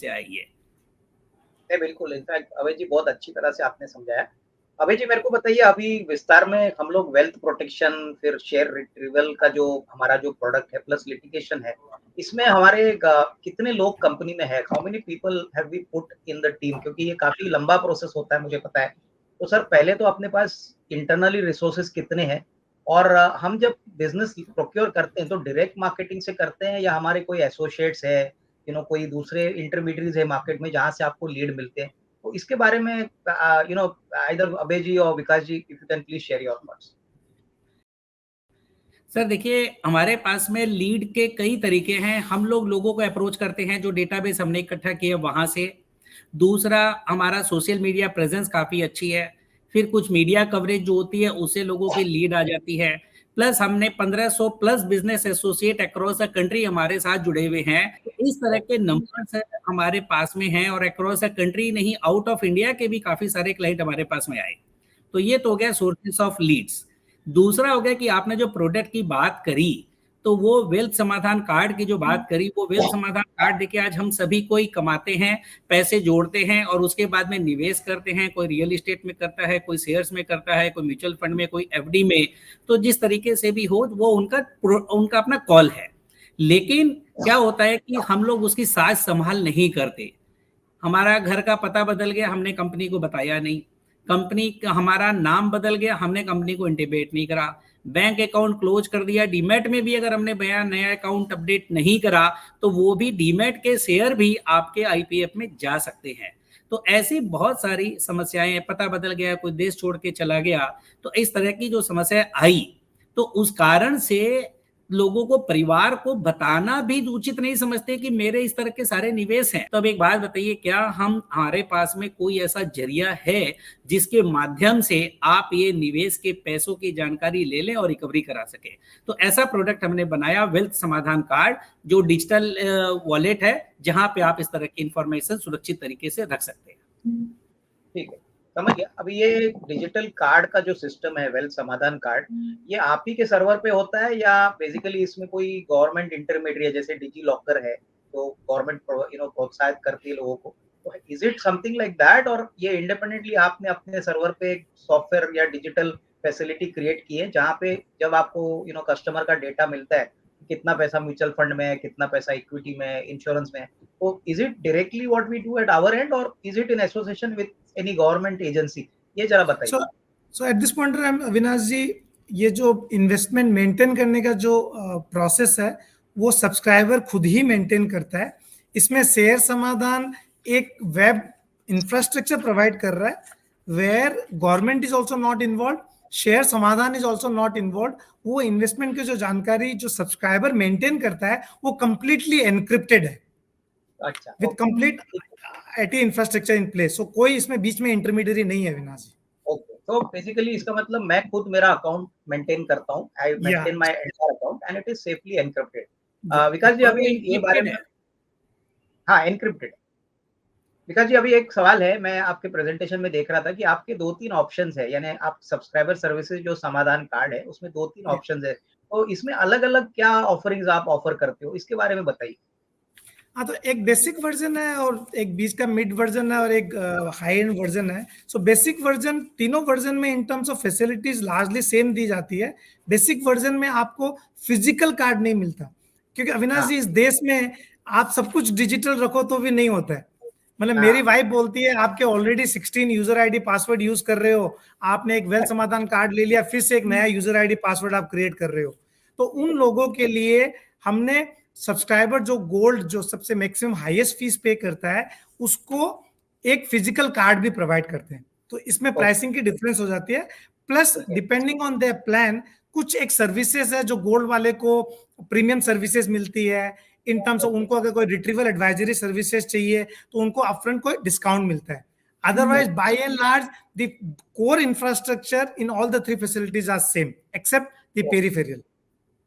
समस्या आई है। नहीं, बिल्कुल। इनफैक्ट अभय जी बहुत अच्छी तरह से आपने समझाया। अभय जी मेरे को बताइए, अभी विस्तार में हम लोग वेल्थ प्रोटेक्शन, फिर शेयर रिट्रीवल का जो हमारा जो प्रोडक्ट है प्लस लिटिगेशन है, इसमें हमारे कितने लोग कंपनी में है? How many people have we put in the team? क्योंकि ये काफ़ी लंबा प्रोसेस होता है, मुझे पता है। तो सर पहले तो अपने पास इंटरनली रिसोर्सेज़ कितने हैं? और हम जब बिज़नेस प्रोक्योर करते हैं तो डायरेक्ट मार्केटिंग से करते हैं या हमारे कोई एसोसिएट्स है, कोई दूसरे इंटरमीडिएरीज है मार्केट में जहाँ से आपको लीड मिलते हैं? तो इसके बारे में आइदर अभय जी और Vikas ji, if you can please share your thoughts. Sir देखिए, हमारे पास में लीड के कई तरीके हैं। हम लोग लोगों को अप्रोच करते हैं जो डेटाबेस हमने इकट्ठा किया वहाँ से। दूसरा, हमारा सोशल मीडिया प्रेजेंस काफ़ी अच्छी है। फिर कुछ मीडिया कवरेज जो होती है उससे लोगों की लीड आ जाती है। प्लस हमने 1500 plus business associate across the country हमारे साथ जुड़े हुए हैं। इस तरह के नंबर्स हमारे पास में हैं और अक्रॉस द कंट्री नहीं, आउट ऑफ इंडिया के भी काफ़ी सारे क्लाइंट हमारे पास में आए। तो ये तो हो गया सोर्सेस ऑफ लीड्स। दूसरा हो गया कि आपने जो प्रोडक्ट की बात करी, तो वो वेल्थ समाधान कार्ड की जो बात करी, वो वेल्थ समाधान कार्ड देखिए आज हम सभी कोई कमाते हैं, पैसे जोड़ते हैं और उसके बाद में निवेश करते हैं। कोई रियल एस्टेट में करता है, कोई शेयर्स में करता है, कोई म्यूचुअल फंड में, कोई एफडी में। तो जिस तरीके से भी हो वो उनका अपना कॉल है। लेकिन क्या होता है कि हम लोग उसकी साज संभाल नहीं करते। हमारा घर का पता बदल गया, हमने कंपनी को बताया नहीं। कंपनी का हमारा नाम बदल गया, हमने कंपनी को इंटीमेट नहीं करा। बैंक अकाउंट क्लोज कर दिया। डीमैट में भी अगर हमने नया अकाउंट अपडेट नहीं करा तो वो भी डीमैट के शेयर भी आपके आईपीएफ में जा सकते हैं। तो ऐसी बहुत सारी समस्याएं, पता बदल गया, कोई देश छोड़ के चला गया, तो इस तरह की जो समस्या आई, तो उस कारण से लोगों को, परिवार को बताना भी उचित नहीं समझते कि मेरे इस तरह के सारे निवेश हैं। तो अब एक बात बताइए, क्या हमारे पास में कोई ऐसा जरिया है जिसके माध्यम से आप ये निवेश के पैसों की जानकारी ले लें और रिकवरी करा सके? तो ऐसा प्रोडक्ट हमने बनाया, वेल्थ समाधान कार्ड, जो डिजिटल वॉलेट है, जहां पे आप इस तरह की इंफॉर्मेशन सुरक्षित तरीके से रख सकते हैं। ठीक है, समझ गया। अभी ये डिजिटल कार्ड का जो सिस्टम है, वेल्थ समाधान कार्ड, ये आप ही के सर्वर पे होता है या बेसिकली इसमें कोई गवर्नमेंट इंटरमीडिएट है, जैसे डिजी लॉकर है तो गवर्नमेंट प्रोत्साहित करती है लोगों को? तो is it something like that, और ये इंडिपेंडेंटली आपने अपने सर्वर पे एक सॉफ्टवेयर या डिजिटल फैसिलिटी क्रिएट की है जहाँ पे जब आपको कस्टमर का डेटा मिलता है, कितना पैसा म्यूचुअल फंड में है, कितना पैसा इक्विटी में है, इंश्योरेंस में है, तो is it directly what we do at our end और is it in association with any government agency? ये जरा बताइए। So at this point Avinash ji, ये जो इन्वेस्टमेंट मेंटेन करने का जो प्रोसेस है वो सब्सक्राइबर खुद ही मेंटेन करता है। इसमें शेयर समाधान एक वेब इंफ्रास्ट्रक्चर प्रोवाइड कर रहा है where government is also not involve, share Samadhan is also not involve. वो इन्वेस्टमेंट की जो जानकारी जो सब्सक्राइबर मेंटेन करता है वो कंप्लीटली एनक्रिप्टेड है। अच्छा, with complete IT infrastructure in place. So कोई इसमें बीच में इंटरमीडियरी नहीं है विनाश जी। ओके, तो बेसिकली इसका मतलब मैं खुद मेरा अकाउंट मेंटेन करता हूँ, I maintain my entire account and it is safely encrypted. Vikas ji अभी ये बारे में, हाँ एनक्रिप्टेड। विकास जी अभी एक सवाल है, मैं आपके प्रेजेंटेशन में देख रहा था कि आपके 2-3 ऑप्शंस है, यानी आप सब्सक्राइबर सर्विसेज जो समाधान कार्ड है उसमें 2-3 ऑप्शंस है, तो इसमें अलग-अलग क्या ऑफरिंग्स आप ऑफर करते हो, इसके बारे में बताइए। हाँ, तो एक बेसिक वर्जन है और एक बीच का मिड वर्जन है और एक हाई एंड वर्जन है। सो बेसिक वर्जन, तीनों वर्जन में in terms of facilities largely same दी जाती है। बेसिक वर्जन में आपको फिजिकल कार्ड नहीं मिलता, क्योंकि अविनाश जी इस देश में आप सब कुछ डिजिटल रखो तो भी नहीं होता है। मतलब मेरी वाइफ बोलती है आपके already 16 user ID password use कर रहे हो, आपने एक वेल्थ समाधान कार्ड ले लिया, फिर से एक नया यूजर आईडी पासवर्ड आप क्रिएट कर रहे हो। तो उन लोगों के लिए हमने सब्सक्राइबर जो गोल्ड, जो सबसे मैक्सिमम हाईएस्ट फीस पे करता है, उसको एक फिजिकल कार्ड भी प्रोवाइड करते हैं। तो इसमें प्राइसिंग की डिफरेंस हो जाती है। Plus depending on their plan, कुछ एक सर्विसेज है जो गोल्ड वाले को प्रीमियम सर्विसेज मिलती है इन टर्म्स ऑफ, उनको अगर कोई रिट्रीवल एडवाइजरी सर्विसेज चाहिए तो उनको अपफ्रंट कोई डिस्काउंट मिलता है। Otherwise by and large the core infrastructure in all the 3 facilities are same except the peripheral.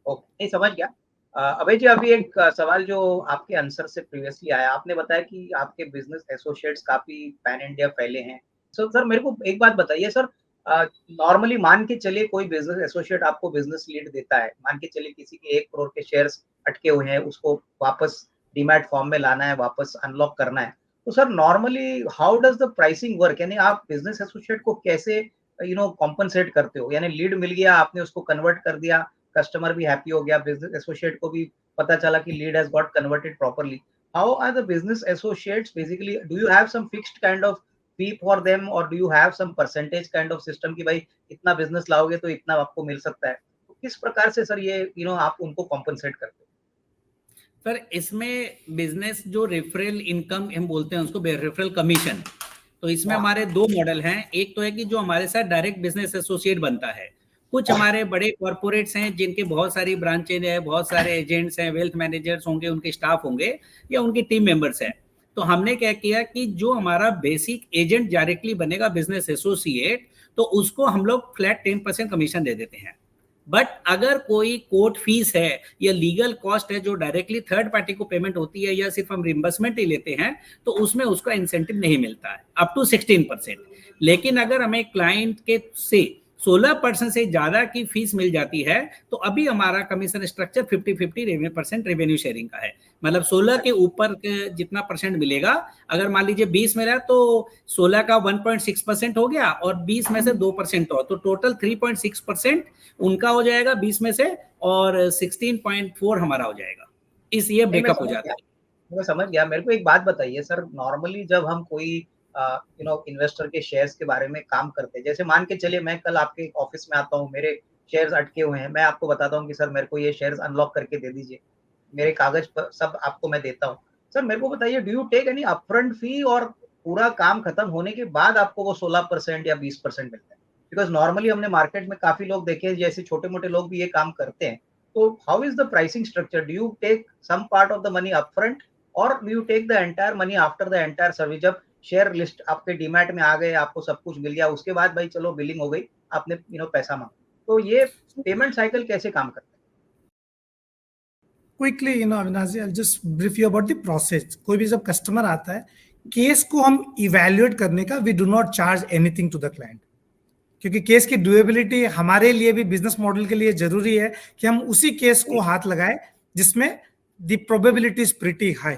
Okay, समझ गया। अभय जी अभी एक सवाल जो आपके आंसर से प्रीवियसली आया, आपने बताया कि आपके बिजनेस एसोसिएट्स काफी पैन इंडिया फैले हैं। सो सर मेरे को एक बात बताइए सर, नॉर्मली मान के चलिए कोई बिजनेस एसोसिएट आपको बिजनेस लीड देता है, मान के चलिए किसी के 1 करोड़ के शेयर्स अटके हुए हैं, उसको वापस डीमैट फॉर्म में लाना है, वापस अनलॉक करना है, तो sir normally how does the pricing work? यानी आप बिजनेस एसोसिएट को कैसे कॉम्पनसेट करते हो? यानी लीड मिल गया, आपने उसको कन्वर्ट कर दिया, कस्टमर भी हैप्पी हो गया, बिजनेस एसोसिएट को भी पता चला कि lead has got converted properly. How are the business associates basically? Do you have some fixed kind of fee for them, or do you have some percentage kind of system कि भाई इतना business लाओगे तो इतना आपको मिल सकता है? तो किस प्रकार से सर ये आप उनको कॉम्पनसेट करते हो? पर इसमें बिजनेस जो रेफरल इनकम हम बोलते हैं उसको, रेफरल कमीशन, तो इसमें हमारे दो मॉडल हैं. एक तो है कि जो हमारे साथ डायरेक्ट बिजनेस एसोसिएट बनता है. कुछ हमारे बड़े कॉर्पोरेट्स हैं जिनके बहुत सारी ब्रांचेज है, बहुत सारे एजेंट्स हैं, वेल्थ मैनेजर्स होंगे, उनके स्टाफ होंगे या उनकी टीम मेंबर्स हैं. तो हमने क्या किया कि जो हमारा बेसिक एजेंट डायरेक्टली बनेगा बिजनेस एसोसिएट, तो उसको हम लोग फ्लैट 10% कमीशन दे देते हैं. बट अगर कोई कोर्ट फीस है या लीगल कॉस्ट है जो डायरेक्टली थर्ड पार्टी को पेमेंट होती है या सिर्फ हम रिम्बर्समेंट ही लेते हैं, तो उसमें उसका इंसेंटिव नहीं मिलता है, अप टू 16%. लेकिन अगर हमें क्लाइंट के से 16% से ज्यादा की फीस मिल जाती है, तो अभी हमारा कमीशन स्ट्रक्चर 50-50% रेवेन्यू शेयरिंग का है. मतलब 16 के ऊपर जितना परसेंट मिलेगा, अगर मान लीजिए 20 मिला तो 16 का 1.6% हो गया और 20 में से 2% हो, तो टोटल 3.6% उनका हो जाएगा 20 में से, और 16.4 हमारा हो जाएगा. इस ये ब्रेकअप हो जाता है. मैं समझ गया. मेरे को एक बात बताइए सर, नॉर्मली जब हम कोई इन्वेस्टर के शेयर्स के बारे में काम करते हैं, जैसे मान के चलिए मैं कल आपके ऑफिस में आता हूँ, मेरे शेयर्स अटके हुए हैं, मैं आपको बताता हूँ कि सर मेरे को ये शेयर्स अनलॉक करके दे दीजिए, मेरे कागज पर सब आपको मैं देता हूँ. सर मेरे को बताइए, do you take any upfront fee, और पूरा काम खत्म होने के बाद आपको वो 16% या 20% मिलता है? बिकॉज नॉर्मली हमने मार्केट में काफी लोग देखे, जैसे छोटे मोटे लोग भी ये काम करते हैं. तो how is the pricing structure? Do you take some part of the money upfront, और do you take the entire money after the entire service? जब शेयर लिस्ट आपके डीमैट में आ गए, आपको सब कुछ मिल गया, उसके बाद भाई चलो बिलिंग हो गई, आपने पैसा मांगा, तो ये पेमेंट साइकिल कैसे काम करता है? Quickly Avinash ji, I just brief you about the process. कोई भी जब कस्टमर आता है, केस को हम इवैल्यूएट करने का we do not charge anything to the client, क्योंकि केस की ड्यूरेबिलिटी हमारे लिए भी, बिजनेस मॉडल के लिए जरूरी है कि हम उसी केस को हाथ लगाए जिसमें the probability is pretty high.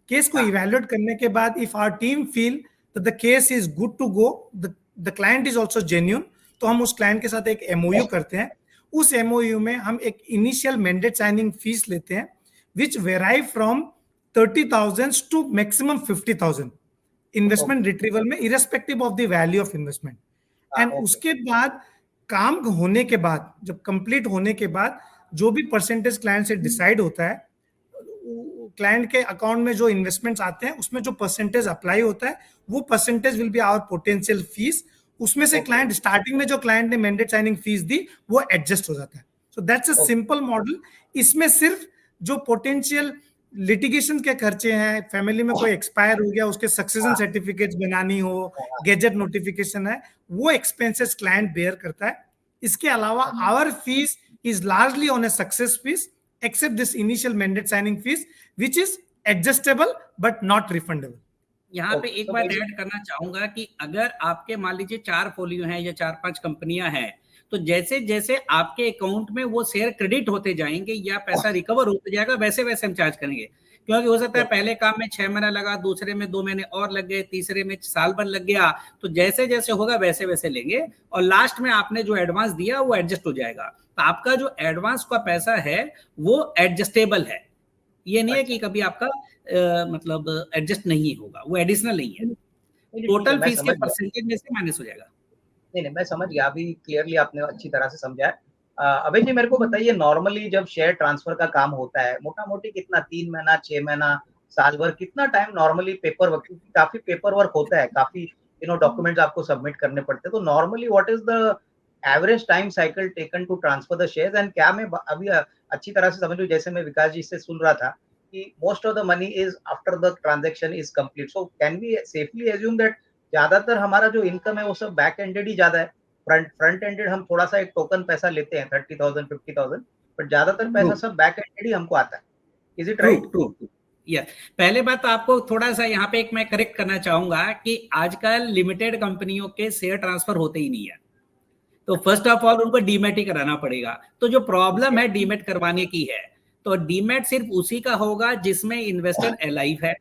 Case को इवैल्यूएट करने के बाद if our team feel that the case is good to go, the client is also genuine, तो हम उस क्लाइंट के साथ एक एमओयू करते हैं. उस एमओयू में हम एक इनिशियल मैंडेट साइनिंग फीस लेते हैं, which vary from 30,000 to maximum 50,000 investment retrieval में, irrespective of the value of investment. And उसके बाद काम होने के बाद, जब कंप्लीट होने के बाद, जो भी परसेंटेज क्लाइंट से डिसाइड होता है, क्लाइंट के अकाउंट में जो इन्वेस्टमेंट्स आते हैं उसमें जो परसेंटेज अप्लाई होता है, वो percentage will be our potential fees. उसमें से क्लाइंट स्टार्टिंग में जो क्लाइंट ने मैंडेट साइनिंग फीस दी वो एडजस्ट हो जाता है. So that's a simple model. इसमें सिर्फ जो पोटेंशियल लिटिगेशन के खर्चे हैं, फैमिली में कोई एक्सपायर हो गया, उसके सक्सेशन सर्टिफिकेट्स बनानी हो, गैजेट नोटिफिकेशन है, वो एक्सपेंसेस क्लाइंट बेयर करता है. इसके अलावा our fees is largely on a success fees, except this initial mandate signing fees, which is adjustable but not refundable. यहाँ पे एक बात ऐड करना चाहूंगा कि अगर आपके मान लीजिए 4 फोलियो हैं या 4-5 कंपनियां हैं, तो जैसे जैसे आपके अकाउंट में वो शेयर क्रेडिट होते जाएंगे या पैसा रिकवर होते जाएगा, वैसे वैसे हम चार्ज करेंगे. क्योंकि हो सकता है पहले काम में 6 महीना लगा, दूसरे में 2 महीने और लग गए, तीसरे में साल भर लग गया, तो जैसे जैसे होगा वैसे वैसे लेंगे, और लास्ट में आपने जो एडवांस दिया वो एडजस्ट हो जाएगा. तो आपका जो एडवांस का पैसा है वो एडजस्टेबल है, ये नहीं है कि कभी आपका मतलब एडजस्ट नहीं होगा, वो एडिशनल नहीं है, टोटल फीस के परसेंटेज में से माइनस हो जाएगा. नहीं, मैं समझ गया, अभी क्लियरली आपने अच्छी तरह से समझा है. अभय जी मेरे को बताइए, नॉर्मली जब शेयर ट्रांसफर का काम होता है, मोटा मोटी कितना, 3 महीना, 6 महीना, साल भर, कितना टाइम नॉर्मली पेपर वर्क, क्योंकि काफी पेपर वर्क होता है, काफी डॉक्यूमेंट्स आपको सबमिट करने पड़ते हैं, तो normally what is the average time cycle taken to transfer the shares? And क्या मैं अभी अच्छी तरह से समझ लूं, जैसे मैं विकास जी से सुन रहा था कि most of the money is after the transaction is complete, so can we safely assume that ज्यादातर हमारा जो इनकम है वो सब बैक एंडेड ही ज्यादा है? फ्रंट एंडेड हम थोड़ा सा एक टोकन पैसा लेते हैं 30,000 50,000, बट ज्यादातर पैसा सब बैक एंडेड ही हमको आता है. Is it right? ट्रू. पहले बात तो आपको थोड़ा सा यहाँ पे एक मैं करेक्ट करना चाहूंगा कि आजकल लिमिटेड कंपनियों के शेयर ट्रांसफर होते ही नहीं है, तो फर्स्ट ऑफ ऑल उनको डीमेट ही कराना पड़ेगा. तो जो प्रॉब्लम है डीमेट करवाने की है, तो डीमैट सिर्फ उसी का होगा जिसमें इन्वेस्टर अलाइव है,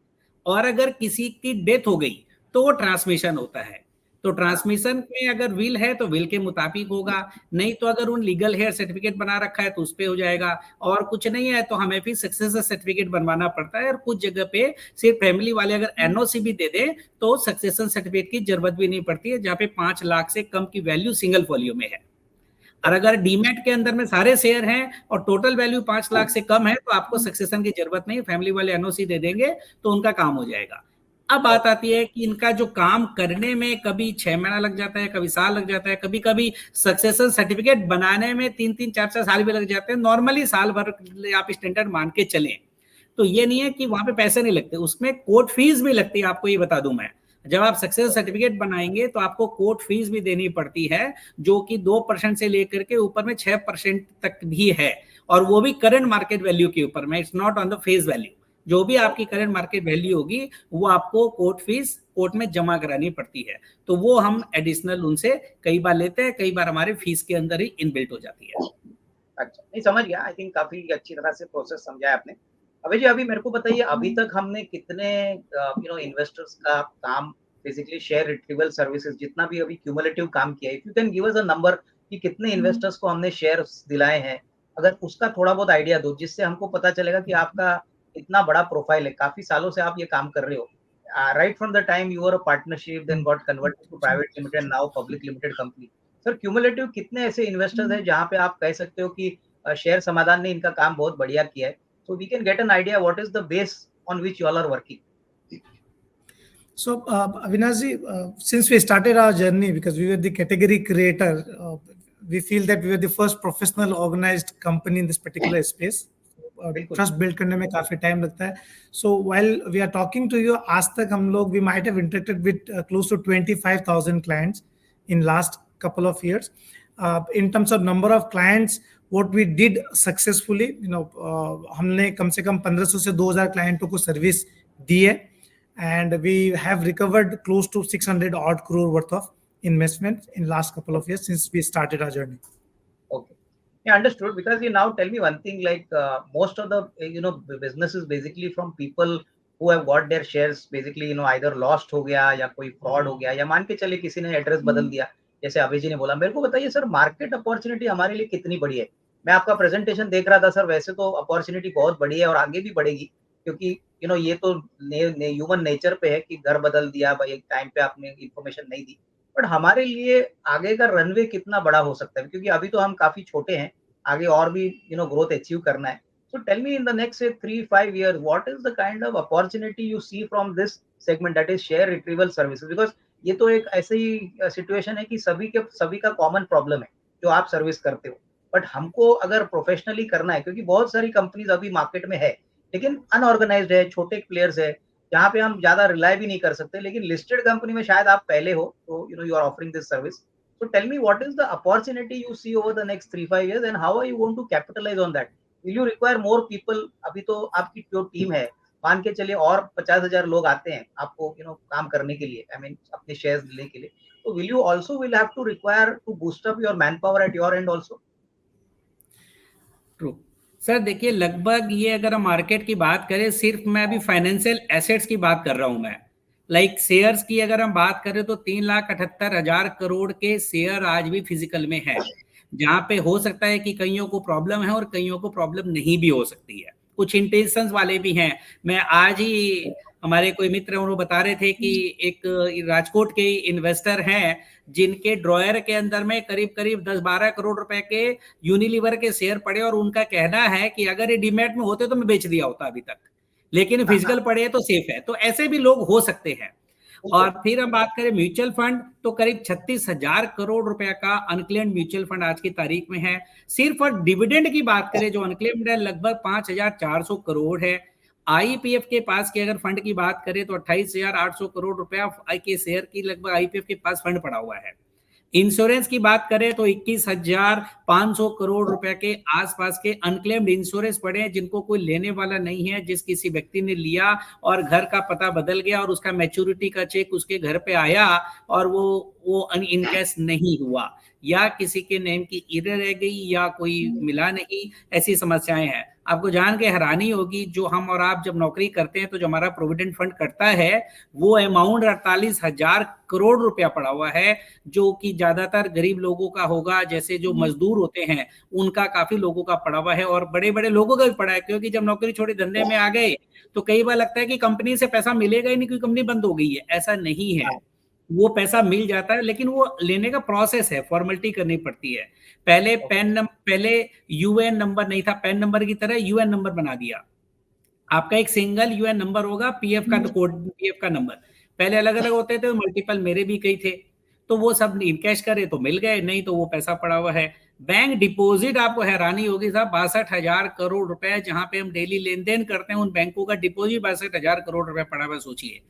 और अगर किसी की डेथ हो गई तो वो ट्रांसमिशन होता है। तो ट्रांसमिशन में अगर विल है तो विल के मुताबिक होगा, नहीं तो अगर उन लीगल हेयर सर्टिफिकेट बना रखा है तो उस पे हो जाएगा, और कुछ नहीं है तो हमें फिर सक्सेसर सर्टिफिकेट बनवाना पड़ता है। और कुछ जगह पे सिर्फ फैमिली वाले अगर एनओसी भी दे दे तो सक्सेसर सर्टिफिकेट की जरूरत भी नहीं पड़ती है, जहाँ पे 5 लाख से कम की वैल्यू सिंगल फोलियो में है। और अगर डीमैट के अंदर में सारे शेयर हैं और टोटल वैल्यू 5 लाख से कम है तो आपको सक्सेशन की जरूरत नहीं, फैमिली वाले एनओसी दे देंगे तो उनका काम हो जाएगा। अब बात आती है कि इनका जो काम करने में कभी 6 महीना लग जाता है, कभी साल लग जाता है, कभी कभी सक्सेशन सर्टिफिकेट बनाने में 3-3 4-4 साल भी लग जाते हैं। नॉर्मली साल भर आप स्टैंडर्ड मान के चलें, तो ये नहीं है कि वहां पे पैसे नहीं लगते, उसमें कोर्ट फीस भी लगती है। आपको ये बता दूं मैं, जब आप सक्सेस सर्टिफिकेट बनाएंगे तो आपको कोर्ट फीस भी देनी पड़ती है, जो कि 2% से लेकर के ऊपर में 6% तक भी है, और वो भी करंट मार्केट वैल्यू के ऊपर में, it's not on the face value. जो भी आपकी करंट मार्केट वैल्यू होगी वो आपको कोर्ट फीस कोर्ट में जमा करानी पड़ती है, तो वो हम एडिशनल उनसे कई बार लेते हैं, कई बार हमारे फीस के अंदर ही इनबिल्ट हो जाती है। अच्छा, नहीं समझ गया। आई थिंक काफी अच्छी तरह से प्रोसेस समझाया आपने। अभय जी, अभी मेरे को बताइए, अभी तक हमने कितने इन्वेस्टर्स का काम बेसिकली शेयर रिट्रीवल सर्विसेज जितना भी अभी क्यूमुलेटिव काम किया है, if you can give us a number कि कितने इन्वेस्टर्स को हमने शेयर्स दिलाए हैं, अगर उसका थोड़ा बहुत आइडिया दो, जिससे हमको पता चलेगा कि आपका इतना बड़ा प्रोफाइल है, काफी सालों से आप ये काम कर रहे हो, right from the time you were a partnership then got converted to private limited, now public limited company. Sir, cumulative कितने ऐसे इन्वेस्टर्स हैं जहां पे आप कह सकते हो कि शेयर समाधान ने इनका काम बहुत बढ़िया किया है, so we can get an idea what is the base on which you all are working. So Avinash ji, since we started our journey, because we were the category creator, we feel that we were the first professional organized company in this particular space. Trust build करने में काफी time लगता है। So while we are talking to you, आज तक हम लोग we might have interacted with close to 25,000 clients in last couple of years. In terms of number of clients, what we did successfully, हमने कम से कम 1500 से 2000 क्लाइंटों को सर्विस दी है, and we have recovered close to 600 odd crore worth of investment in last couple of years since we started our journey. Okay, yeah, understood. Because you now tell me one thing, like most of the businesses basically from people who have got their shares basically either lost हो गया या कोई fraud हो गया, या मान के चले किसी ने एड्रेस बदल दिया, जैसे अभय जी ने बोला। मेरे को बताइए सर, मार्केट अपॉर्चुनिटी हमारे लिए कितनी बड़ी है? मैं आपका प्रेजेंटेशन देख रहा था सर, वैसे तो अपॉर्चुनिटी बहुत बड़ी है और आगे भी बढ़ेगी, क्योंकि ये तो ह्यूमन नेचर पे है कि घर बदल दिया भाई, एक टाइम पे आपने इंफॉर्मेशन नहीं दी, बट हमारे लिए आगे का रनवे कितना बड़ा हो सकता है? क्योंकि अभी तो हम काफी छोटे हैं, आगे और भी ग्रोथ अचीव करना है। So tell me, in the next say 3-5 years, what is the kind of opportunity you see from this segment, that is share retrieval services? Because ये तो एक ऐसे ही सिचुएशन है कि सभी का कॉमन प्रॉब्लम है जो आप सर्विस करते हो, बट हमको अगर प्रोफेशनली करना है, क्योंकि बहुत सारी कंपनीज अभी मार्केट में है लेकिन अनऑर्गेनाइज्ड है, छोटे प्लेयर्स है, जहाँ पे हम ज्यादा रिलाई भी नहीं कर सकते, लेकिन लिस्टेड कंपनी में शायद आप पहले हो, तो you are offering this service. So tell me, what is the opportunity you see over the next 3-5 years, and how are you going to capitalize on that? Will you require more people? अभी तो आपकी जो team है, मान के चलिए और 50,000 लोग आते हैं आपको काम करने के लिए, I mean अपने शेयर्स लेने के लिए, तो will you also will have to require to boost up your manpower at your end also? True sir, देखिए लगभग ये अगर हम मार्केट की बात करें, सिर्फ मैं अभी फाइनेंशियल एसेट्स की बात कर रहा हूं मैं, लाइक शेयर्स की अगर हम बात करें तो 3,78,000 करोड़ के शेयर आज भी फिजिकल में है, जहां पे हो सकता है कि कईयों को प्रॉब्लम है और कईयों को प्रॉब्लम नहीं भी हो सकती है, कुछ इंटेंशंस वाले भी हैं। मैं आज ही हमारे कोई मित्र उन्होंने बता रहे थे कि एक राजकोट के इन्वेस्टर हैं जिनके ड्रॉयर के अंदर में करीब करीब 10-12 करोड़ रुपए के यूनिलीवर के शेयर पड़े, और उनका कहना है कि अगर ये डीमैट में होते तो मैं बेच दिया होता अभी तक, लेकिन फिजिकल पड़े तो सेफ है। तो ऐसे भी लोग हो सकते हैं। और फिर हम बात करें म्यूचुअल फंड, तो करीब 36,000 करोड़ रुपए का अनक्लेम्ड म्यूचुअल फंड आज की तारीख में है। सिर्फ और डिविडेंड की बात करें जो अनक्लेम्ड है, लगभग 5,400 करोड़ है। आईपीएफ के पास की अगर फंड की बात करें तो 28,800 करोड़ रुपया के शेयर की लगभग आईपीएफ के पास फंड पड़ा हुआ है। इंश्योरेंस की बात करें तो 21,500 करोड़ रुपए के आसपास के अनक्लेम्ड इंश्योरेंस पड़े हैं, जिनको कोई लेने वाला नहीं है, जिस किसी व्यक्ति ने लिया और घर का पता बदल गया और उसका मैच्योरिटी का चेक उसके घर पे आया और वो इनकैश नहीं हुआ, या किसी के नेम की एरर रह गई या कोई मिला नहीं, ऐसी समस्याएं हैं। आपको जान के हैरानी होगी, जो हम और आप जब नौकरी करते हैं तो जो हमारा प्रोविडेंट फंड कटता है वो अमाउंट 48,000 करोड़ रुपया पड़ा हुआ है, जो कि ज्यादातर गरीब लोगों का होगा, जैसे जो मजदूर होते हैं उनका काफी लोगों का पड़ा हुआ है, और बड़े बड़े लोगों का भी पड़ा है, क्योंकि जब नौकरी छोड़ी धंधे में आ गए तो कई बार लगता है कि कंपनी से पैसा मिलेगा ही नहीं क्योंकि कंपनी बंद हो गई है। ऐसा नहीं है, वो पैसा मिल जाता है, लेकिन वो लेने का प्रोसेस है, फॉर्मेलिटी करनी पड़ती है। पहले यूएन नंबर नहीं था, पैन नंबर की तरह यूएन नंबर बना दिया। आपका एक सिंगल यूएन नंबर होगा, पीएफ का कोड, पीएफ का नंबर। पहले अलग अलग होते थे, मल्टीपल, मेरे भी कई थे, तो वो सब इनकैश करे तो मिल गए, नहीं तो वो पैसा पड़ा हुआ है। बैंक डिपॉजिट, आपको हैरानी होगी साहब, 62,000 करोड़ रुपए, जहां पे हम डेली लेन देन करते हैं, उन बैंकों का डिपॉजिट 62,000 करोड़ रुपए पड़ा हुआ, सोचिए।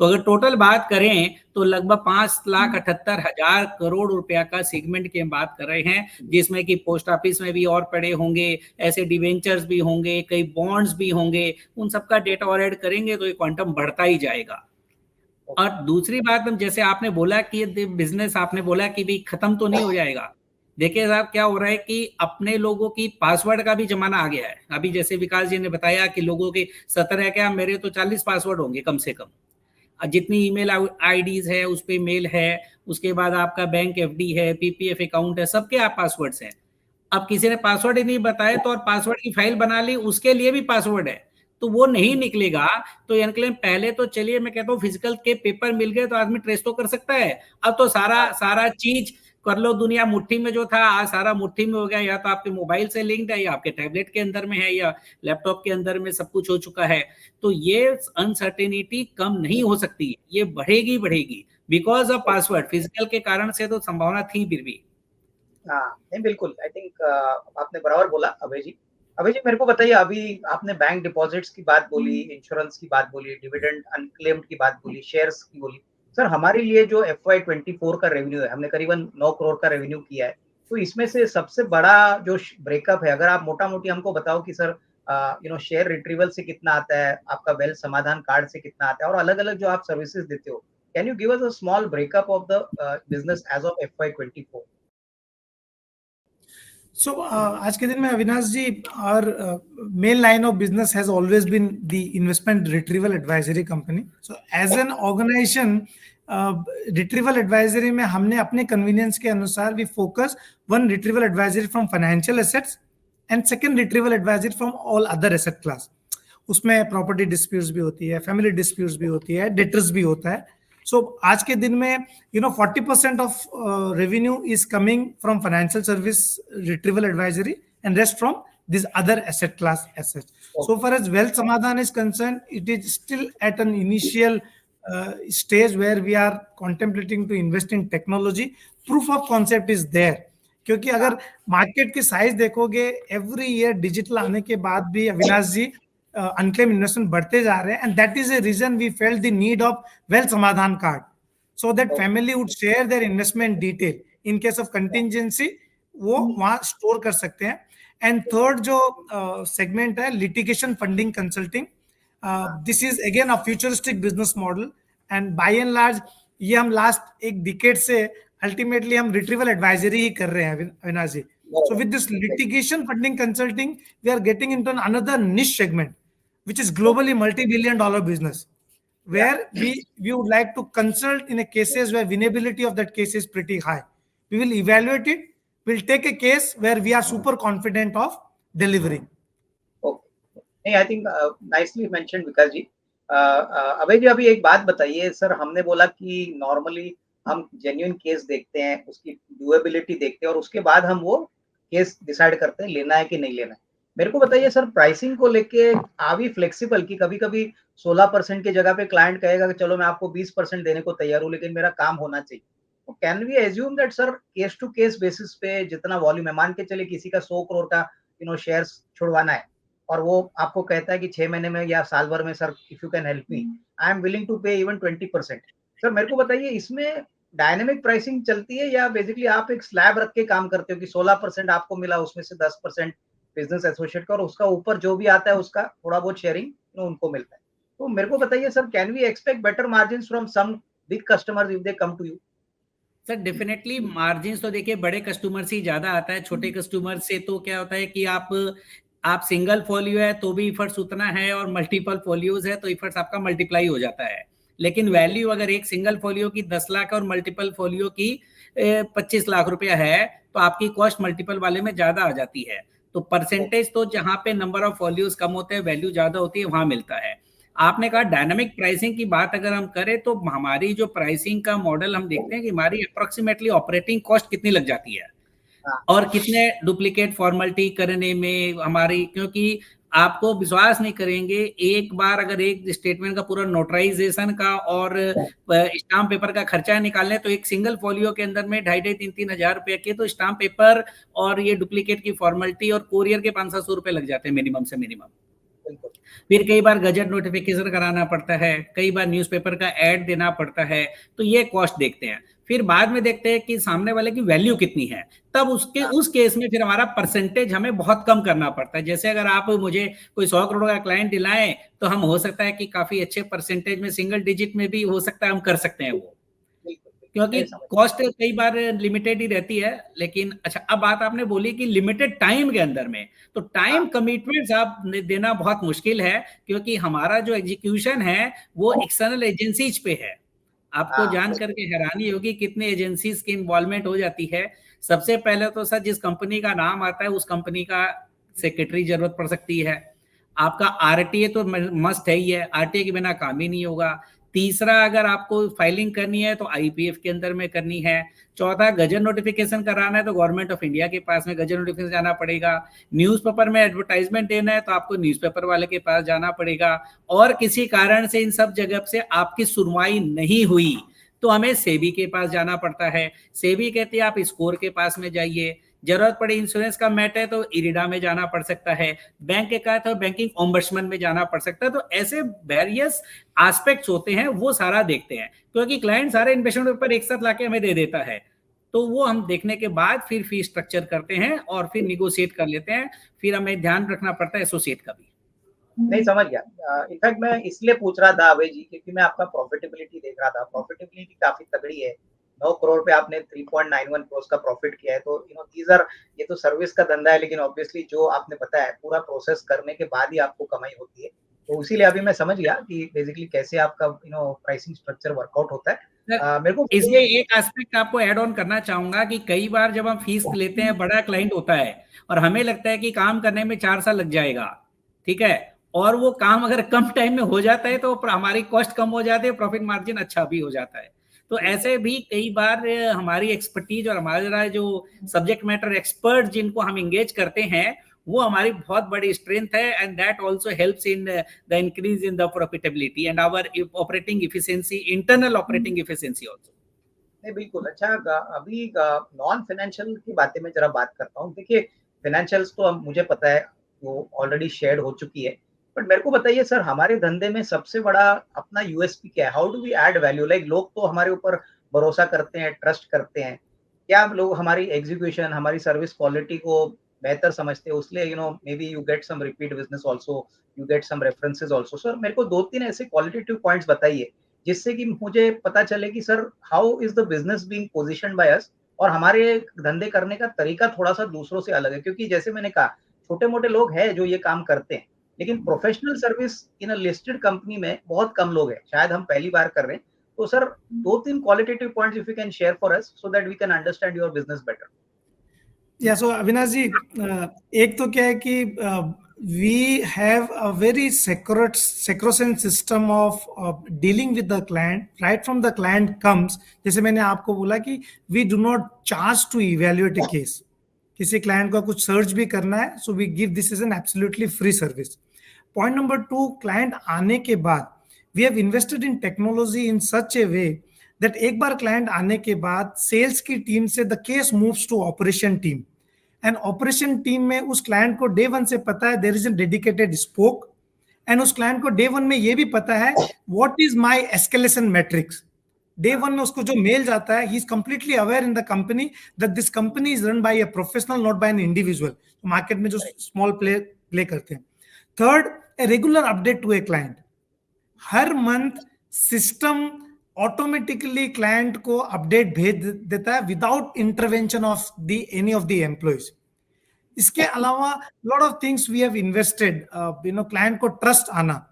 तो अगर टोटल बात करें तो लगभग 5,78,000 करोड़ रुपया का सेगमेंट की हम बात कर रहे हैं, जिसमें कि पोस्ट ऑफिस में भी और पड़े होंगे, ऐसे डिवेंचर्स भी होंगे, कई बॉन्ड्स भी होंगे, उन सबका डेटा और ऐड करेंगे तो ये क्वांटम बढ़ता ही जाएगा। और दूसरी बात, हम जैसे आपने बोला कि बिजनेस, आपने बोला कि भी खत्म तो नहीं हो जाएगा। देखिए साहब, क्या हो रहा है कि अपने लोगों की पासवर्ड का भी जमाना आ गया है। अभी जैसे विकास जी ने बताया कि लोगों के 17 क्या, मेरे तो 40 पासवर्ड होंगे कम से कम। जितनी ईमेल आईडीज है उस पे मेल है, उसके बाद आपका बैंक एफडी है, पीपीएफ अकाउंट है, सबके आप पासवर्ड्स हैं। अब किसी ने पासवर्ड ही नहीं बताया तो, और पासवर्ड की फाइल बना ली, उसके लिए भी पासवर्ड है, तो वो नहीं निकलेगा। तो यानी पहले तो चलिए मैं कहता हूँ फिजिकल के पेपर मिल गए तो आदमी ट्रेस तो कर सकता है, अब तो सारा सारा चीज कर लो, दुनिया मुट्ठी में जो था आज सारा मुट्ठी में हो गया, या तो आपके मोबाइल से लिंक्ड है, या आपके टैबलेट के अंदर में है, या लैपटॉप के अंदर में सब कुछ हो चुका है। तो ये अनसर्टेनिटी कम नहीं हो सकती, ये बढ़ेगी बढ़ेगी, बिकॉज ऑफ पासवर्ड। फिजिकल के कारण से तो संभावना थी फिर भी। हाँ, नहीं बिल्कुल, आई थिंक आपने बराबर बोला अभय जी। अभय जी मेरे को बताइए, अभी आपने बैंक डिपॉजिट्स की बात बोली, इंश्योरेंस की बात बोली, डिविडेंड अनक्लेम्ड की बात बोली, शेयर्स की बोली। सर हमारे लिए जो FY24 का रेवेन्यू है, हमने करीबन 9 करोड़ का रेवेन्यू किया है, तो इसमें से सबसे बड़ा जो ब्रेकअप है, अगर आप मोटा मोटी हमको बताओ कि सर शेयर रिट्रीवल से कितना आता है, आपका वेल्थ समाधान कार्ड से कितना आता है, और अलग अलग जो आप सर्विसेज देते हो, can you give us a small breakup of the business as of FY24? So, आज के दिन में अविनाश जी, our main line of business has always been the investment retrieval advisory company. So, as an organization, retrieval advisory में हमने अपने convenience के अनुसार we focus one retrieval advisory from financial assets and second retrieval advisory from all other asset class. उसमें property disputes भी होती है, family disputes भी होती है, debtors भी होता है. So आज के दिन में 40% of revenue is coming from financial service retrieval advisory and rest from these other asset class assets. So far as wealth samadhan is concerned, it is still at an initial stage where we are contemplating to invest in technology. Proof of concept is there. क्योंकि अगर market की size देखोगे, every year digital आने के बाद भी अविनाश जी unclaim investment बढ़ते जा रहे हैं, and that is a reason we felt the need of wealth Samadhan card, so that family would share their investment detail in case of contingency, वो वहां स्टोर कर सकते हैं. एंड थर्ड जो सेगमेंट है, litigation funding consulting, this is again a futuristic business model, and by and large ये हम last एक डिकेड से अल्टीमेटली हम रिट्रीवल एडवाइजरी ही कर रहे हैं अविनाश जी. So with this litigation funding consulting, we are getting into another niche segment, which is globally multi-billion dollar business, where we would like to consult in a cases where winnability of that case is pretty high. We will evaluate it. We'll take a case where we are super confident of delivering. Okay. I think nicely mentioned विकास जी. अभय जी अभी एक बात बताइए sir, हमने बोला कि normally हम genuine case देखते हैं, उसकी ड्यूएबिलिटी देखते हैं, और उसके बाद हम वो केस डिसाइड करते हैं लेना है कि नहीं लेना है. मेरे को बताइए सर, प्राइसिंग को लेके आवी फ्लेक्सिबल की कभी-कभी 16% की जगह पे क्लाइंट कहेगा कि चलो मैं आपको 20% देने को तैयार हूँ, लेकिन मेरा काम होना चाहिए. तो can we assume that sir, case to case basis पे जितना वॉल्यूम है, मान के चले किसी का 100 करोड़ का शेयर्स छुड़वाना है, और वो आपको कहता है कि 6 महीने में या साल भर में sir if you can help me, I am willing to pay even 20%. Sir मेरे को बताइए, इसमें डायनेमिक प्राइसिंग चलती है या बेसिकली आप एक स्लैब रख के काम करते हो कि 16% आपको मिला, उसमें से 10% बिजनेस एसोसिएट का, और उसका ऊपर जो भी आता है उसका थोड़ा बहुत शेयरिंग उनको मिलता है. तो मेरे को बताइए sir, can we expect better margins from some big customers if they come to you? Sir definitely margin तो देखिए बड़े कस्टमर से ही ज्यादा आता है, छोटे कस्टमर से तो क्या होता है कि आप सिंगल फोलियो है तो भी इफर्ट्स उतना है, और मल्टीपल फोलियोज है तो इफर्ट्स आपका मल्टीप्लाई हो जाता है। लेकिन वैल्यू अगर एक सिंगल फोलियो की 10 लाख और मल्टीपल फोलियो की 25 लाख रुपया है, तो आपकी कॉस्ट मल्टीपल वाले में ज्यादा आ जाती है। तो परसेंटेज तो जहां पे नंबर ऑफ फोलियोज कम होते हैं, वैल्यू ज्यादा होती है, वहां मिलता है। आपने कहा डायनामिक प्राइसिंग की बात अगर हम करें, तो हमारी जो प्राइसिंग का मॉडल हम देखते हैं कि हमारी अप्रोक्सीमेटली ऑपरेटिंग कॉस्ट कितनी लग जाती है और कितने डुप्लीकेट फॉर्मेलिटी करने में हमारी, क्योंकि आपको विश्वास नहीं करेंगे, एक बार अगर एक स्टेटमेंट का पूरा नोटराइजेशन का और स्टाम्प पेपर का खर्चा निकालने, तो एक सिंगल फोलियो के अंदर में 2,500-3,000 हजार रुपए के तो स्टाम्प पेपर और ये डुप्लीकेट की फॉर्मेलिटी और कोरियर के 500-700 रुपए लग जाते हैं मिनिमम से मिनिमम। फिर कई बार गजट नोटिफिकेशन कराना पड़ता है, कई बार न्यूज़पेपर का ऐड देना पड़ता है, तो ये कॉस्ट देखते हैं। फिर बाद में देखते हैं कि सामने वाले की वैल्यू कितनी है, तब उस केस में फिर हमारा परसेंटेज हमें बहुत कम करना पड़ता है। जैसे अगर आप मुझे कोई 100 करोड़ का क्लाइंट दिलाएं, तो हम हो सकता है कि काफी अच्छे परसेंटेज में, सिंगल डिजिट में भी हो सकता है हम कर सकते हैं वो, क्योंकि कॉस्ट कई बार लिमिटेड ही रहती है। लेकिन अच्छा, अब बात आपने बोली कि लिमिटेड टाइम के अंदर में, तो टाइम कमिटमेंट्स आप देना बहुत मुश्किल है, क्योंकि हमारा जो एग्जीक्यूशन है वो एक्सटर्नल एजेंसीज पे है। आपको जान करके हैरानी होगी कितने एजेंसीज की इन्वॉल्वमेंट हो जाती है। सबसे पहले तो सर, जिस कंपनी का नाम आता है उस कंपनी का सेक्रेटरी जरूरत पड़ सकती है। आपका आरटीए तो मस्ट है ही है, आरटीए के बिना काम ही नहीं होगा। तीसरा, अगर आपको फाइलिंग करनी है तो आईपीएफ के अंदर में करनी है। चौथा, गजट नोटिफिकेशन कराना है तो गवर्नमेंट ऑफ इंडिया के पास में गजट नोटिफिकेशन जाना पड़ेगा। न्यूज़पेपर में एडवर्टाइजमेंट देना है तो आपको न्यूज़पेपर वाले के पास जाना पड़ेगा। और किसी कारण से इन सब जगह से आपकी सुनवाई नहीं हुई तो हमें सेबी के पास जाना पड़ता है। सेबी कहती है आप स्कोर के पास में जाइए। जरूरत पड़े इंश्योरेंस का मैटर है तो इरिडा में जाना पड़ सकता है। बैंक के का तो बैंकिंग ओम्बड्समैन में जाना पड़ सकता है। तो ऐसे वेरियस एस्पेक्ट्स होते हैं, वो सारा देखते हैं, क्योंकि क्लाइंट सारे इन्वेस्टमेंट पेपर एक साथ लाके हमें दे देता है। तो वो हम देखने के बाद फिर फी स्ट्रक्चर करते हैं और फिर निगोशिएट कर लेते हैं। फिर हमें ध्यान रखना पड़ता है एसोसिएट का भी। नहीं, समझ गया। इनफैक्ट मैं इसलिए पूछ रहा था अभय जी, क्योंकि मैं आपका प्रॉफिटेबिलिटी देख रहा था। प्रॉफिटेबिलिटी काफी तगड़ी है। 9 करोड़ पे आपने 3.91 करोड़ का प्रॉफिट किया है। तो ये तो सर्विस का धंधा है, लेकिन ऑब्वियसली जो आपने बताया पूरा प्रोसेस करने के बाद ही आपको कमाई होती है। तो इसीलिए अभी मैं समझ गया कि बेसिकली कैसे आपका प्राइसिंग स्ट्रक्चर वर्कआउट होता है। मेरे को इसमें एक एस्पेक्ट आपको ऐड ऑन करना चाहूंगा कि कई बार जब हम फीस लेते हैं, बड़ा क्लाइंट होता है और हमें लगता है कि काम करने में 4 साल लग जाएगा, ठीक है, और वो काम अगर कम टाइम में हो जाता है तो हमारी कॉस्ट कम हो जाती है, प्रॉफिट मार्जिन अच्छा भी हो जाता है। तो ऐसे भी कई बार हमारी एक्सपर्टीज और हमारा जो सब्जेक्ट मैटर एक्सपर्ट जिनको हम एंगेज करते हैं, वो हमारी बहुत बड़ी स्ट्रेंथ है, and that also helps in the increase in the profitability and our operating efficiency, internal operating efficiency also. नहीं, बिल्कुल। अच्छा, अभी नॉन फाइनेंशियल की बातें में जरा बात करता हूँ। देखिए, फाइनेंशियल्स तो मुझे पता है वो ऑलरेडी शेयर हो चुकी है, बट मेरे को बताइए सर, हमारे धंधे में सबसे बड़ा अपना यूएसपी क्या है? How do we add value? Like लोग तो हमारे ऊपर भरोसा करते हैं, ट्रस्ट करते हैं। क्या लोग हमारी एग्जीक्यूशन, हमारी सर्विस क्वालिटी को बेहतर समझते हैं? उसलिए maybe you get some repeat business also, you get some references also. Sir, मेरे को 2-3 ऐसे क्वालिटेटिव पॉइंट्स बताइए जिससे कि मुझे पता चले कि sir, how is the business being positioned by us, और हमारे धंधे करने का तरीका थोड़ा-सा दूसरों से अलग है। क्योंकि जैसे मैंने कहा, छोटे-मोटे लोग हैं जो ये काम करते हैं, लेकिन professional service in a listed company में बहुत कम लोग हैं। शायद हम पहली बार कर रहे हैं। तो sir, 2-3 qualitative points if you can share for us so that we can understand your business better. या सो अविनाश जी, एक तो क्या है कि we have a very sacrosanct system of dealing with the client right from the client comes. जैसे मैंने आपको बोला कि we do not charge to evaluate a case. किसी client को कुछ सर्च भी करना है, so we give this as an absolutely free service. Point number 2, client आने के बाद we have invested in technology in such a way that एक बार client आने के बाद sales की टीम से the case moves to operation team. And operation team में उस क्लाइंट को डे 1 से पता है there is a dedicated SPOC, and उस क्लाइंट को डे 1 में ये भी पता है what is my escalation matrix. Day 1 में उसको जो मेल जाता है, he is completely aware in the company that this company is run by a professional, not by an individual, market में जो स्मॉल प्ले करते हैं। Third, a regular update to a client. हर मंथ सिस्टम ऑटोमेटिकली क्लाइंट को update भेज देता है without intervention of the any of the employees. इसके अलावा lot of things we have invested, client को trust आना,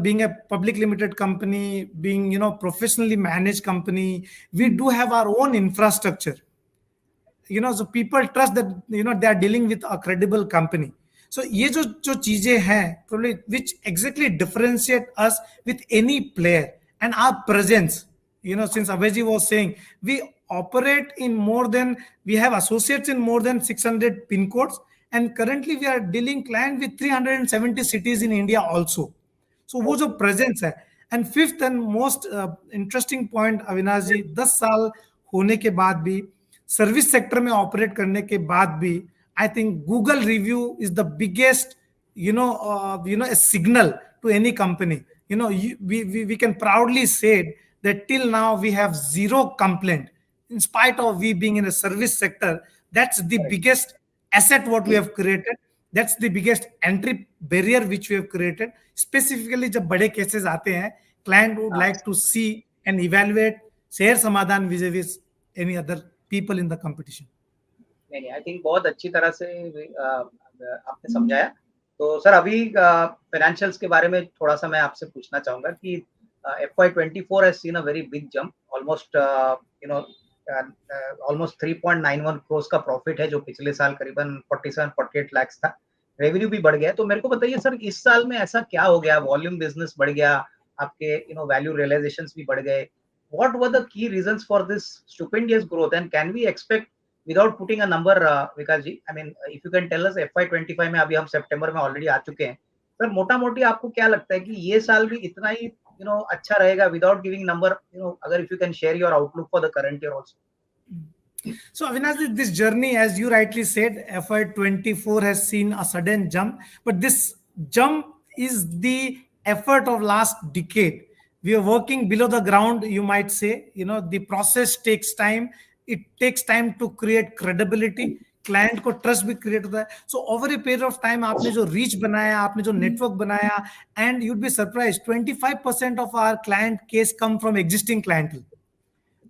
being a public limited company, being, professionally managed company, we do have our own infrastructure. So people trust that, they are dealing with a credible company. So ये जो चीजें हैं, probably which exactly differentiate us with any player, and our presence, since Abhayji was saying, we operate in we have associates in more than 600 pin codes, and currently we are dealing client with 370 cities in India also. So वो जो presence है. And fifth and most interesting point, Avinash जी, 10 साल होने के बाद भी, service sector में operate करने के बाद भी, I think Google review is the biggest a signal to any company. We can proudly say that till now we have zero complaint in spite of we being in a service sector. That's the biggest asset what we have created. That's the biggest entry barrier which we have created. Specifically जब बड़े cases आते हैं, client would like to see and evaluate, share समाधान vis-a-vis any other people in the competition. नहीं, I think बहुत अच्छी तरह से आपने समझाया. तो सर अभी फाइनेंशियल्स के बारे में थोड़ा सा मैं आपसे पूछना चाहूंगा कि FY24 has seen a very big jump, almost almost 3.91 crores का प्रॉफिट है, जो पिछले साल करीबन 47-48 लाख था. रेवेन्यू भी बढ़ गया. तो मेरे को बताइए सर, इस साल में ऐसा क्या हो गया? वॉल्यूम बिजनेस बढ़ गया, आपके वैल्यू रियलाइजेशंस भी बढ़ गए. What were the key reasons for this stupendous growth, and can we expect, without putting a number, Vikas ji, I mean, if you can tell us, FY25 में अभी हम सितंबर में ऑलरेडी आ चुके हैं, सर मोटा मोटी आपको क्या लगता है कि ये साल भी इतना ही अच्छा रहेगा, without giving number, अगर if you can share your outlook for the current year also. So Avinash, this journey, as you rightly said, FY24 has seen a sudden jump, but this jump is the effort of last decade. We are working below the ground, you might say. The process takes time. It takes time to create credibility. Client को trust भी create होता है. So over a period of time आपने जो reach बनाया, आपने जो network बनाया, and you'd be surprise 25% of our client case come from existing clientele.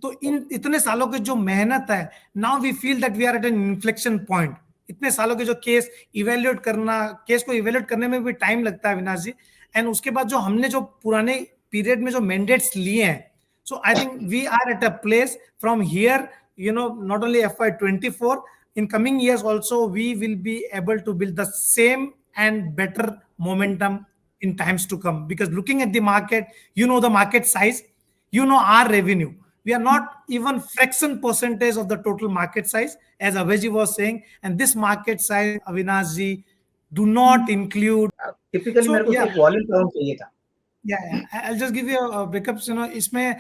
तो इन इतने सालों की जो मेहनत है, now we feel that we are at an inflection point. इतने सालों के जो केस को इवेल्युएट करने में भी टाइम लगता है अविनाश जी. एंड उसके बाद जो हमने जो पुराने पीरियड में जो मैंडेट्स लिए हैं, so I think we are at a place from here, not only FY24, in coming years also we will be able to build the same and better momentum in times to come. Because looking at the market, the market size, our revenue, we are not even fraction percentage of the total market size, as Abhayji was saying. And this market size, Avinash ji, do not include typically मेरे को सिर्फ volume count चाहिए था. I'll just give you a breakups. इसमें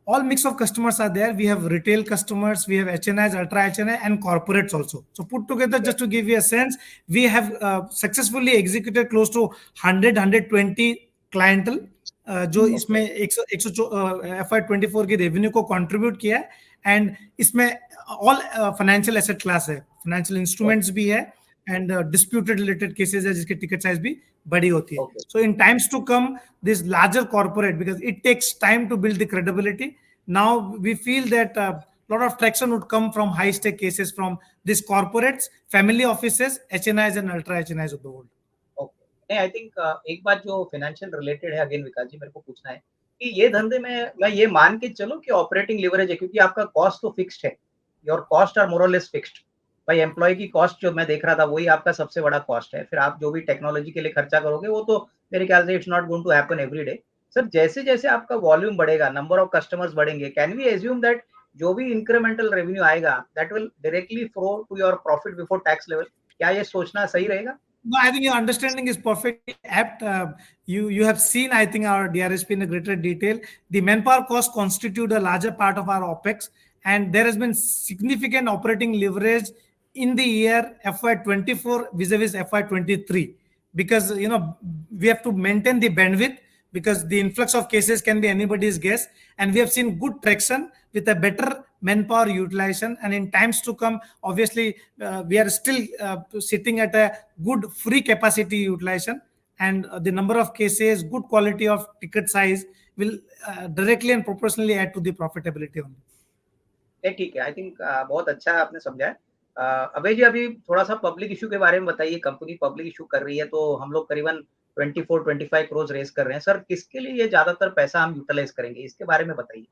all mix of customers are there. We have retail customers, we have HNIs, ultra HNI, and corporates also. So put together, just to give you a sense, we have successfully executed close to 100-120 clientele, जो इसमें FY24 की revenue को contribute किया है. And इसमें all financial asset class है, financial instruments भी है, एंड डिस्प्यूटेड रिलेटेड केसेस है जिसकी टिकट साइज भी बड़ी होती है. So in times to come this larger corporate, because it takes time to build the credibility, now we feel that lot of traction would come from high stake cases from these corporates, family offices, HNIs and ultra HNIs of the world. Okay, I think एक बात जो financial related है, again विकास जी, मेरे को पूछना है कि ये धंधे में मैं ये मान के चलो कि ऑपरेटिंग लिवरेज है, क्योंकि आपका कॉस्ट तो फिक्स्ड है, योर कॉस्ट आर मोर और लेस फिक्स्ड. भाई एम्प्लॉय की कॉस्ट जो मैं देख रहा था वही आपका सबसे बड़ा कॉस्ट है. फिर आप जो भी टेक्नोलॉजी के लिए खर्चा करोगे वो तो मेरे ख्याल से it's not going to happen every day. Sir जैसे जैसे आपका वॉल्यूम बढ़ेगा, नंबर ऑफ कस्टमर्स बढ़ेंगे, कैन वी एज्यूम दैट जो भी इंक्रीमेंटल रेवेन्यू आएगा that will directly flow to your profit before tax level? क्या ये सोचना सही रहेगा? No, I think your understanding is perfectly apt. You have seen, I think, our DRSP in a greater detail. The manpower cost constitute a larger part of our OPEX, and there has been significant operating leverage in the year FY24 vis-a-vis FY23, because we have to maintain the bandwidth, because the influx of cases can be anybody's guess, and we have seen good traction with a better manpower utilization. And in times to come, obviously, we are still sitting at a good free capacity utilization, and the number of cases, good quality of ticket size will directly and proportionally add to the profitability only. ठीक है, I think बहुत अच्छा आपने समझा है. अभय जी अभी थोड़ा सा पब्लिक इशू के बारे में बताइए। कंपनी पब्लिक इशू कर रही है तो हम लोग करीबन 24-25 करोड़ रेज कर रहे हैं। सर किसके लिए ये ज्यादातर पैसा हम यूटिलाइज करेंगे, इसके बारे में बताइए।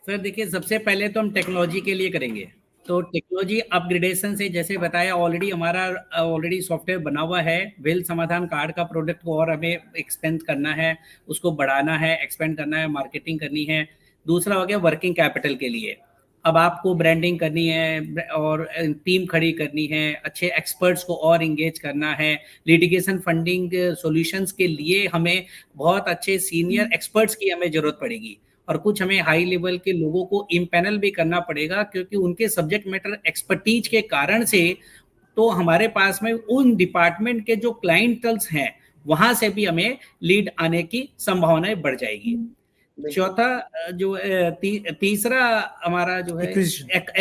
सर देखिए, सबसे पहले तो हम टेक्नोलॉजी के लिए करेंगे। तो टेक्नोलॉजी अपग्रेडेशन से, जैसे बताया, ऑलरेडी हमारा ऑलरेडी सॉफ्टवेयर बना हुआ है। वेल समाधान कार्ड का प्रोडक्ट को और हमें एक्सपेंड करना है, उसको बढ़ाना है, एक्सपेंड करना है, मार्केटिंग करनी है। दूसरा हो गया वर्किंग कैपिटल के लिए। अब आपको ब्रांडिंग करनी है और टीम खड़ी करनी है, अच्छे एक्सपर्ट्स को और इंगेज करना है। लिटिगेशन फंडिंग सॉल्यूशंस के लिए हमें बहुत अच्छे सीनियर एक्सपर्ट्स की हमें जरूरत पड़ेगी, और कुछ हमें हाई लेवल के लोगों को इम्पैनल भी करना पड़ेगा, क्योंकि उनके सब्जेक्ट मैटर एक्सपर्टीज के कारण से तो हमारे पास में उन डिपार्टमेंट के जो क्लाइंटल्स हैं वहां से भी हमें लीड आने की संभावनाएं बढ़ जाएगी। चौथा जो तीसरा हमारा जो है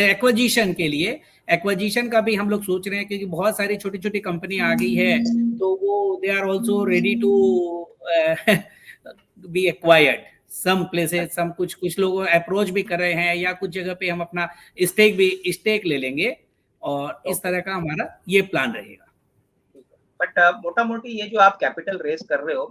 एक्विजिशन के लिए, एक्विजिशन का भी हम लोग सोच रहे हैं, क्योंकि बहुत सारी छोटी छोटी कंपनी आ गई है, तो वो they are also ready to be acquired some places. Some कुछ लोग अप्रोच भी कर रहे हैं, या कुछ जगह पे हम अपना स्टेक ले लेंगे, और इस तरह का हमारा ये प्लान रहेगा। बट मोटा मोटी ये जो आप कैपिटल रेज कर रहे हो,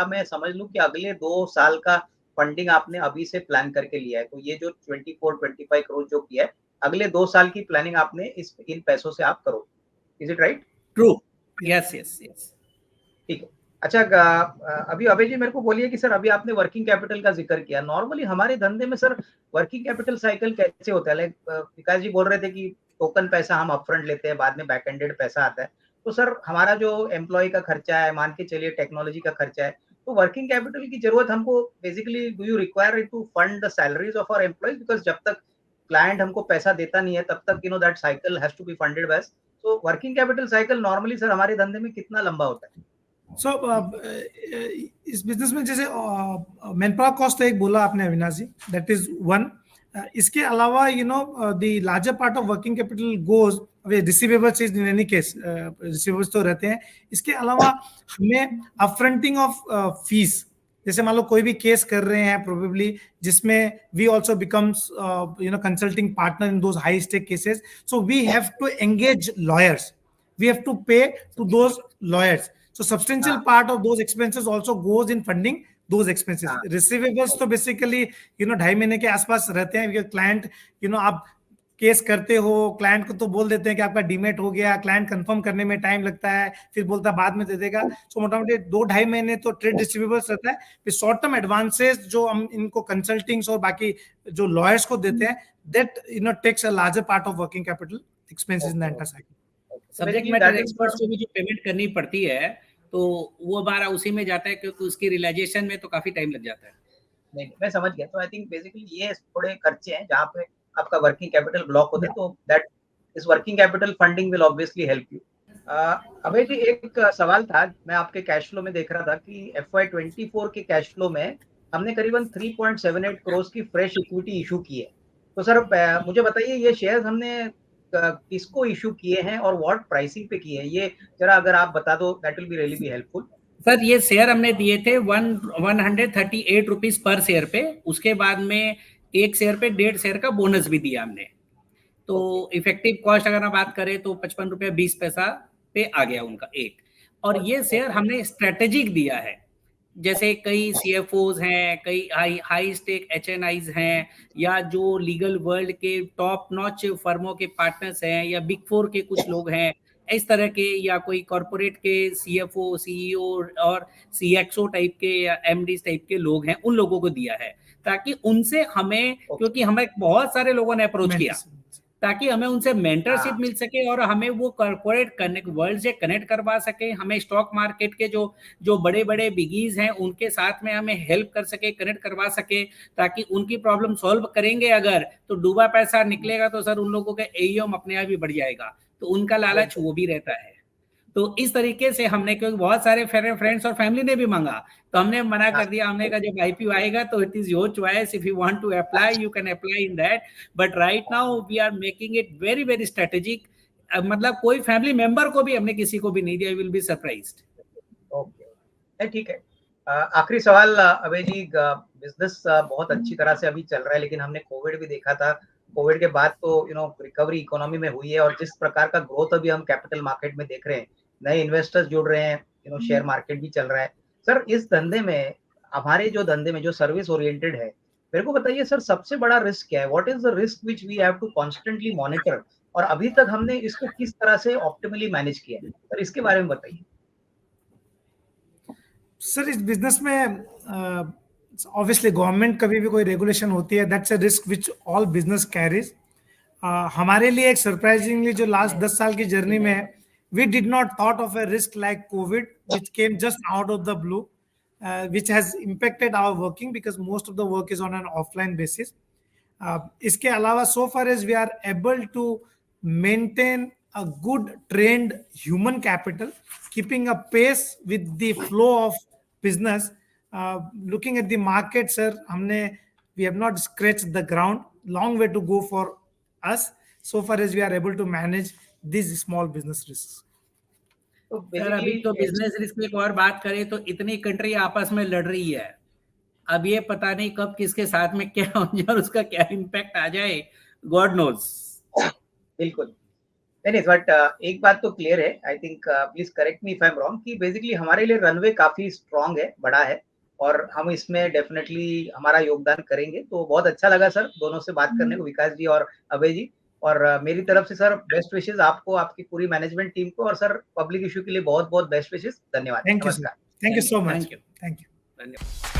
मैं समझ लूं कि अगले 2 साल का फंडिंग आपने अभी से प्लान करके लिया है। तो ये जो 24-25 करोड़ जो किया है, अगले 2 साल की प्लानिंग आपने इन पैसों से आप करो। Is it right? True, yes yes yes. ठीक है। अच्छा, अभी अभय जी मेरे को बोलिए कि सर अभी आपने वर्किंग कैपिटल का जिक्र किया। नॉर्मली हमारे धंधे में सर वर्किंग कैपिटल साइकिल कैसे होता है? लाइक विकास जी बोल रहे थे कि टोकन पैसा हम अपफ्रंट लेते हैं, बाद में बैक एंडेड पैसा आता है। तो सर हमारा जो एम्प्लॉय का खर्चा है, मान के चलिए टेक्नोलॉजी का खर्चा है, तो वर्किंग कैपिटल की जरूरत हमको basically, do you require to fund the salaries of our employees? Because जब तक क्लाइंट हमको पैसा देता नहीं है तब तक that cycle has to be funded by. So working capital cycle normally sir हमारे धंधे में कितना लंबा होता है? सो इस बिजनेस में जैसे मैन पावर कॉस्ट एक बोला आपने अविनाश जी, दैट इज वन। इसके अलावा the larger part of working capital goes receivables is in any case, receivables तो रहते हैं। इसके अलावा हमें अपफ्रंटिंग ऑफ फीस, जैसे मान लो कोई भी केस कर रहे हैं प्रोबेबली, जिसमें we also becomes consulting partner in those high stake cases, so we have to engage lawyers, we have to pay to those lawyers, so substantial part of those expenses also goes in funding those expenses. Receivables तो basically 2.5 महीने के आसपास रहते हैं, because client आप case करते हो, client को तो बोल देते हैं कि आपका डीमेट हो गया, क्लाइंट कंफर्म करने में टाइम लगता है, फिर बोलता है बाद में दे देगा। सो मोटा मोटी 2-2.5 महीने तो ट्रेड रिसीवेबल्स रहता है। फिर शॉर्ट टर्म एडवांसेस जो हम इनको कंसल्टिंग्स और बाकी जो लॉयर्स को देते हैं, that takes a larger part of working capital expenses in the entire cycle. Subject matter experts को भी जो पेमेंट करनी पड़ती है, तो वो हमारा उसी में जाता है, क्योंकि उसकी रियलाइजेशन में तो काफी टाइम लग जाता है। नहीं, मैं समझ गया। तो आई थिंक बेसिकली ये थोड़े खर्चे हैं जहाँ पे आपका वर्किंग कैपिटल ब्लॉक होता है, तो that is working capital funding will obviously help you. Abhay ji एक सवाल था, मैं आपके कैश फ्लो में देख रहा था कि FY24 के कैश फ्लो में हमने करीबन 3.78 करोड़ की फ्रेश इक्विटी इशू की है। तो सर मुझे बताइए ये शेयर्स हमने किसको इशू किए हैं और व्हाट प्राइसिंग पे किए हैं, ये जरा अगर आप बता दो, that will be really be helpful. Sir ये शेयर हमने दिए थे 138 रुपीज पर शेयर पे। उसके बाद में एक शेयर पे 1.5 शेयर का बोनस भी दिया हमने। तो इफेक्टिव कॉस्ट अगर हम बात करें तो 55 रुपया 20 पैसा पे आ गया उनका एक। और ये शेयर हमने स्ट्रेटेजिक दिया है, जैसे कई CFOs हैं, कई हाई स्टेक HNIs हैं, या जो लीगल वर्ल्ड के टॉप नॉच फर्मों के पार्टनर्स हैं, या बिग 4 के कुछ लोग हैं इस तरह के, या कोई कॉर्पोरेट के CFO CEO और CXO टाइप के या MDs टाइप के लोग हैं, उन लोगों को दिया है, ताकि उनसे हमें, क्योंकि हमें बहुत सारे लोगों ने अप्रोच किया, ताकि हमें उनसे मेंटरशिप मिल सके और हमें वो कॉर्पोरेट कनेक्ट वर्ल्ड से कनेक्ट करवा सके, हमें स्टॉक मार्केट के जो बड़े बड़े बिगीज हैं उनके साथ में हमें हेल्प कर सके, कनेक्ट करवा सके, ताकि उनकी प्रॉब्लम सॉल्व करेंगे अगर, तो डूबा पैसा निकलेगा तो सर उन लोगों का AUM अपने आप ही बढ़ जाएगा, तो उनका लालच वो भी रहता है। तो इस तरीके से हमने, क्योंकि बहुत सारे फ्रेंड्स और फैमिली ने भी मांगा, तो हमने मना कर दिया। हमने कहा जब IPO आएगा तो it is your choice, if you want to apply you can apply in that, but right now we are making it very very strategic. मतलब कोई फैमिली मेंबर को भी हमने किसी को भी नहीं दिया, विल बी सरप्राइज्ड। ओके, ठीक है। आखिरी सवाल अभय जी, बिजनेस बहुत अच्छी तरह से अभी चल रहा है, लेकिन हमने कोविड भी देखा था, कोविड के बाद तो रिकवरी इकोनॉमी में हुई है और जिस प्रकार का ग्रोथ अभी हम कैपिटल मार्केट में देख रहे हैं, नए इन्वेस्टर्स जुड़ रहे हैं, शेयर मार्केट भी चल रहा है। सर इस धंधे में, हमारे जो धंधे में जो सर्विस ओरिएंटेड है, मेरे को बताइए सर सबसे बड़ा रिस्क क्या है? What is the risk which we have to constantly monitor, और अभी तक हमने इसको किस तरह से ऑप्टिमली मैनेज किया है? सर इसके बारे में बताइए। सर इस बिजनेस में ऑब्वियसली गवर्नमेंट कभी भी कोई रेगुलेशन होती है, that's a risk which all business carries. हमारे लिए एक सरप्राइजिंगली जो लास्ट 10 साल की जर्नी में है, we did not thought of a risk like COVID which came just out of the blue, which has impacted our working because most of the work is on an offline basis. इसके अलावा so far as we are able to maintain a good trained human capital, keeping a pace with the flow of business, looking at the market, sir, we have not scratched the ground, long way to go for us so far as we are able to manage these small business risks. तो sir अभी तो business risk की एक और बात करें तो इतनी कंट्री आपस में लड़ रही है, अब ये पता नहीं कब किसके साथ में क्या हो जाए और उसका क्या इम्पैक्ट आ जाए, गॉड नोज। बिल्कुल नहीं, बट एक बात तो क्लियर है, I think please correct me if I am wrong, कि बेसिकली हमारे लिए रनवे काफी स्ट्रांग है, बड़ा है, और हम इसमें डेफिनेटली हमारा योगदान करेंगे। तो बहुत अच्छा लगा सर दोनों से बात करने को, विकास जी और अभय जी, और मेरी तरफ से सर बेस्ट विशेस आपको, आपकी पूरी मैनेजमेंट टीम को, और सर पब्लिक इशू के लिए बहुत बहुत बेस्ट विशेस। धन्यवाद। Thank you so much. Thank you. धन्यवाद।